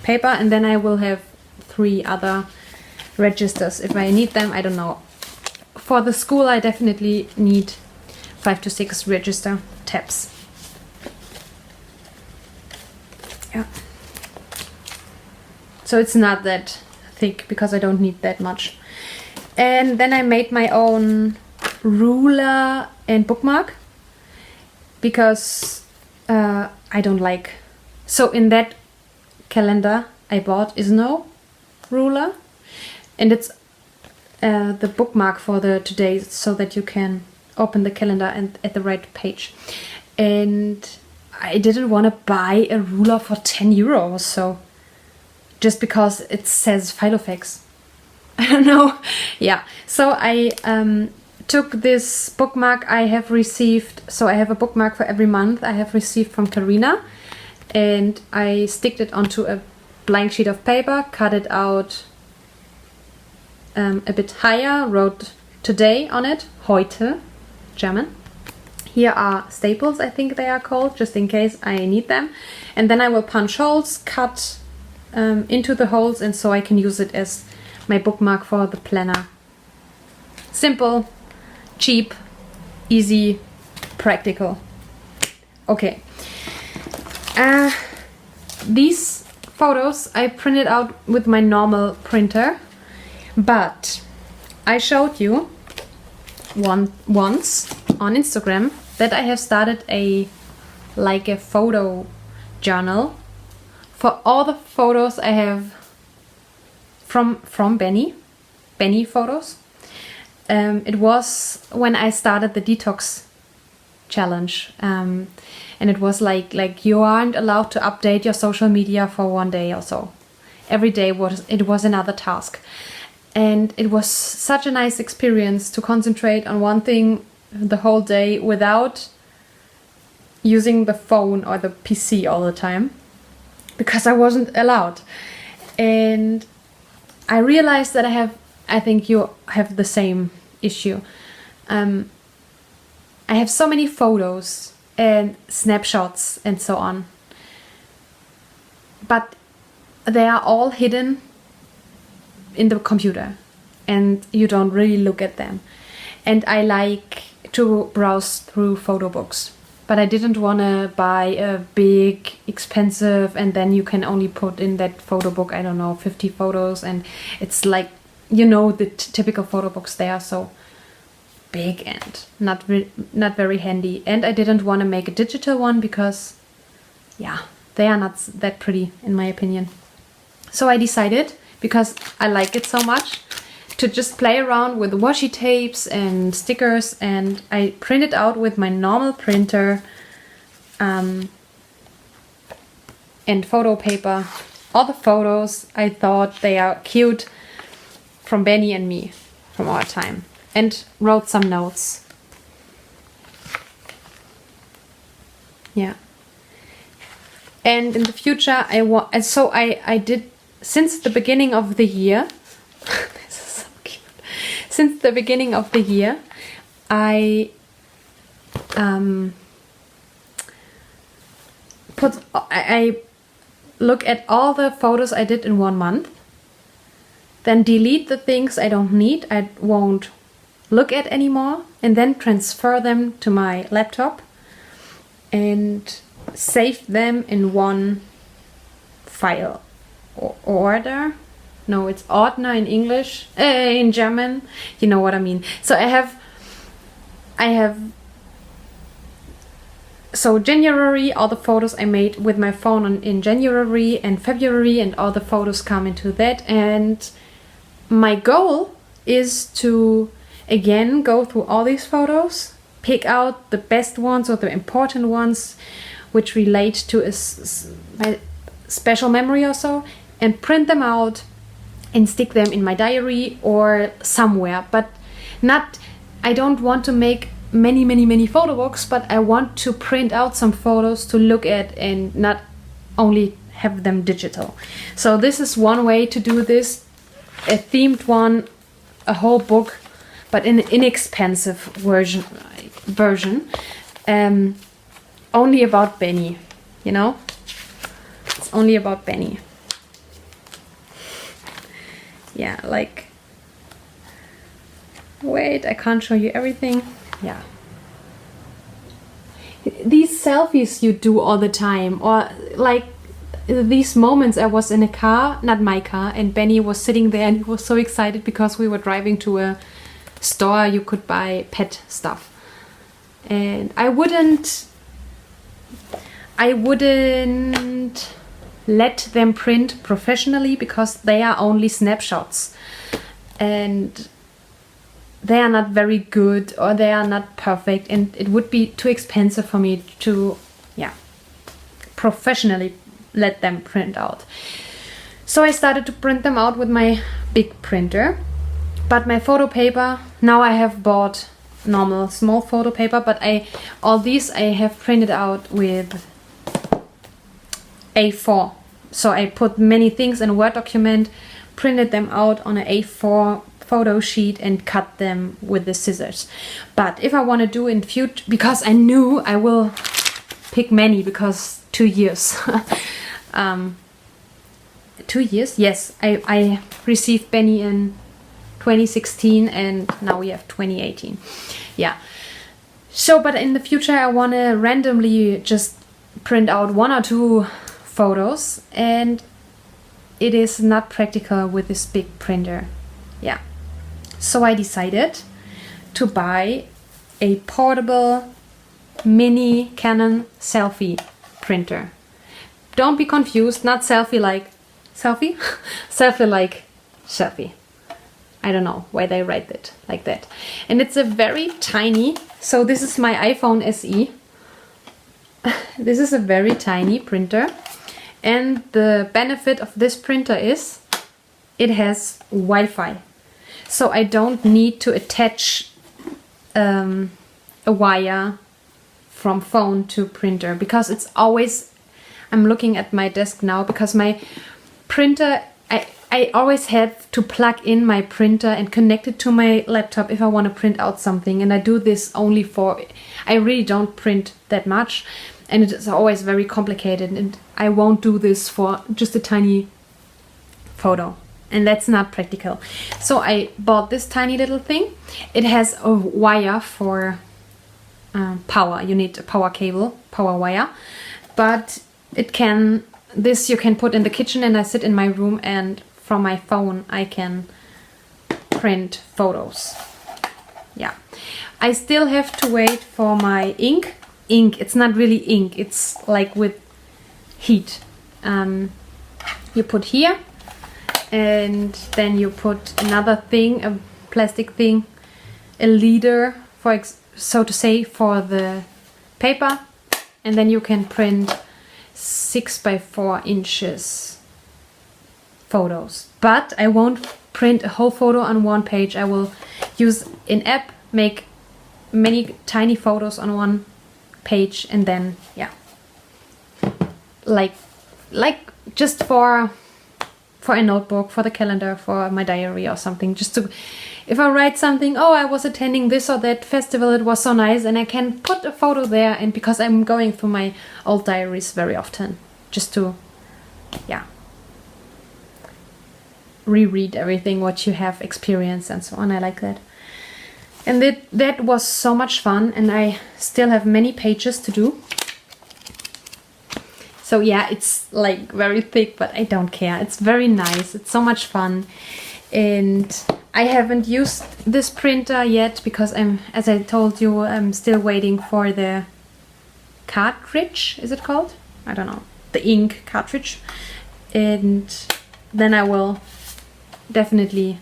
paper, and then I will have 3 other registers if I need them. I don't know, for the school I definitely need 5 to 6 register tabs. Yeah. So it's not that thick because I don't need that much. And then I made my own ruler and bookmark because I don't like. So in that calendar I bought is no ruler, and it's the bookmark for the today, so that you can open the calendar and at the right page. And I didn't want to buy a ruler for 10 euros, so just because it says Filofax. I don't know. Yeah, so I took this bookmark I have received. So I have a bookmark for every month I have received from Karina, and I sticked it onto a blank sheet of paper, cut it out a bit higher, wrote today on it, heute, German. Here are staples, I think they are called, just in case I need them. And then I will punch holes, cut into the holes, and so I can use it as my bookmark for the planner. Simple, cheap, easy, practical. Okay. These photos I printed out with my normal printer, but I showed you once on Instagram that I have started a photo journal for all the photos I have from Benny photos. It was when I started the detox challenge, and it was like you aren't allowed to update your social media for 1 day or so. Every day was another task, and it was such a nice experience to concentrate on one thing the whole day without using the phone or the PC all the time, because I wasn't allowed. And I realized that I think you have the same issue. I have so many photos and snapshots and so on, but they are all hidden in the computer and you don't really look at them. And I like to browse through photo books, but I didn't want to buy a big, expensive, and then you can only put in that photo book, I don't know, 50 photos, and it's like, the typical photo books, they are so big and not very handy. And I didn't want to make a digital one because, they are not that pretty in my opinion. So I decided, because I like it so much, to just play around with washi tapes and stickers, and I printed out with my normal printer and photo paper all the photos I thought they are cute from Benny and me from our time, and wrote some notes. Yeah. And in the future I did, since the beginning of the year, this is so cute. Since the beginning of the year, I look at all the photos I did in 1 month, then delete the things I don't need, I won't look at anymore, and then transfer them to my laptop and save them in one file. Order? No, it's Ordner in English, in German, you know what I mean. So so January, all the photos I made with my phone in January and February, and all the photos come into that. And my goal is to again go through all these photos, pick out the best ones or the important ones which relate to my special memory or so, and print them out and stick them in my diary or somewhere. But I don't want to make many photo books, but I want to print out some photos to look at and not only have them digital. So this is one way to do this, a themed one, a whole book, but in an inexpensive version, only about Benny, it's only about Benny. Yeah, like Wait, I can't show you everything. Yeah. These selfies you do all the time, or like these moments I was in a car, not my car, and Benny was sitting there and he was so excited because we were driving to a store you could buy pet stuff. And I wouldn't let them print professionally because they are only snapshots and they are not very good, or they are not perfect, and it would be too expensive for me to, yeah, professionally let them print out. So I started to print them out with my big printer. But my photo paper, now I have bought normal small photo paper, but all these I have printed out with A4. So I put many things in a Word document, printed them out on an A4 photo sheet and cut them with the scissors. But if I want to do in future, because I knew I will pick many, because 2 years 2 years, yes, I received Benny in 2016 and now we have 2018. Yeah, so but in the future I want to randomly just print out 1 or 2 photos, and it is not practical with this big printer. Yeah, so I decided to buy a portable mini Canon selfie printer. Don't be confused, not selfie like selfie, selfie like selfie. I don't know why they write it like that. And it's a very tiny, so this is my iPhone SE. This is a very tiny printer. And the benefit of this printer is it has Wi-Fi. So I don't need to attach a wire from phone to printer, because it's always, I'm looking at my desk now, because my printer, I always have to plug in my printer and connect it to my laptop if I want to print out something. And I do this only for, I really don't print that much, and it is always very complicated, and I won't do this for just a tiny photo, and that's not practical. So I bought this tiny little thing. It has a wire for power. You need a power cable, power wire, but it can, this you can put in the kitchen, and I sit in my room and from my phone I can print photos. Yeah, I still have to wait for my ink. It's not really ink, it's like with heat. You put here, and then you put another thing, a plastic thing, a leader, so to say, for the paper, and then you can print 6 by 4 inches photos. But I won't print a whole photo on one page. I will use an app, make many tiny photos on one page, and then yeah, like just for a notebook, for the calendar, for my diary or something, just to, if I write something, oh, I was attending this or that festival, it was so nice, and I can put a photo there, and because I'm going through my old diaries very often, just to, yeah, reread everything what you have experienced and so on. I like that. And that was so much fun, and I still have many pages to do. So yeah, it's like very thick, but I don't care. It's very nice. It's so much fun. And I haven't used this printer yet because as I told you, I'm still waiting for the cartridge, is it called? I don't know. The ink cartridge. And then I will definitely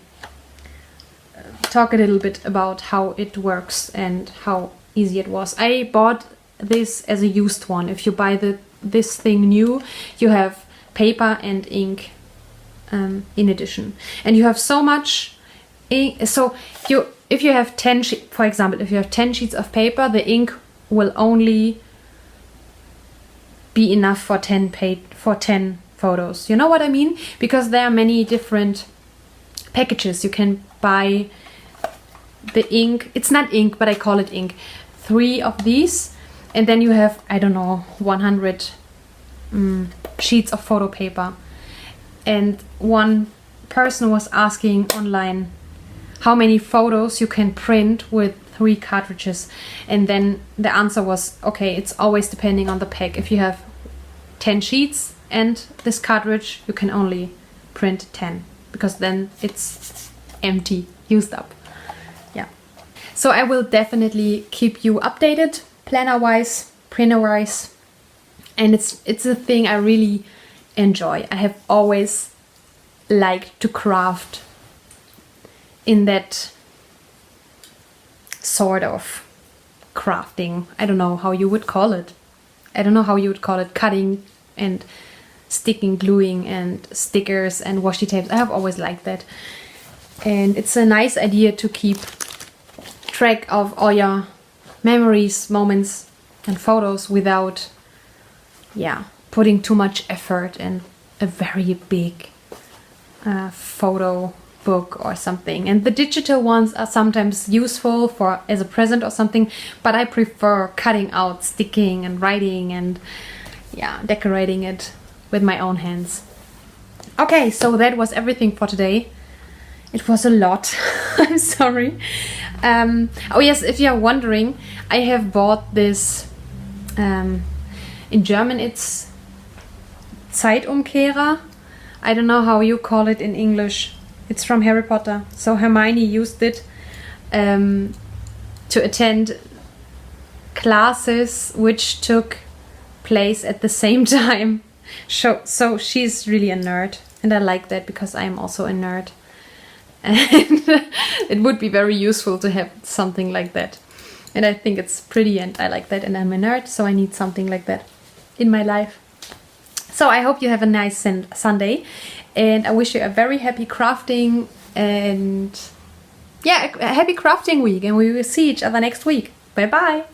talk a little bit about how it works and how easy it was. I bought this as a used one. If you buy this thing new, you have paper and ink in addition, and you have so much ink. So if you have 10 for example, if you have 10 sheets of paper, the ink will only be enough for 10 photos. You know what I mean? Because there are many different packages. You can buy the ink, it's not ink, but I call it ink, 3 of these, and then you have, I don't know, 100 sheets of photo paper. And one person was asking online how many photos you can print with 3 cartridges. And then the answer was, okay, it's always depending on the pack. If you have 10 sheets and this cartridge, you can only print 10, because then it's empty, used up. Yeah. So I will definitely keep you updated, planner-wise, printer-wise. And it's a thing I really enjoy. I have always liked to craft in that sort of crafting. I don't know how you would call it. Cutting and sticking, gluing and stickers and washi tapes. I have always liked that. And it's a nice idea to keep track of all your memories, moments and photos without, yeah, putting too much effort in a very big photo book or something. And the digital ones are sometimes useful for as a present or something, but I prefer cutting out, sticking and writing and, yeah, decorating it with my own hands. Okay, so that was everything for today. It was a lot. I'm sorry. Oh yes, if you're wondering, I have bought this, in German it's Zeitumkehrer. I don't know how you call it in English. It's from Harry Potter. So Hermione used it to attend classes which took place at the same time. So she's really a nerd, and I like that because I am also a nerd. And it would be very useful to have something like that. And I think it's pretty and I like that, and I'm a nerd, so I need something like that in my life. So I hope you have a nice Sunday, and I wish you a very happy crafting and, yeah, a happy crafting week, and we will see each other next week. Bye bye!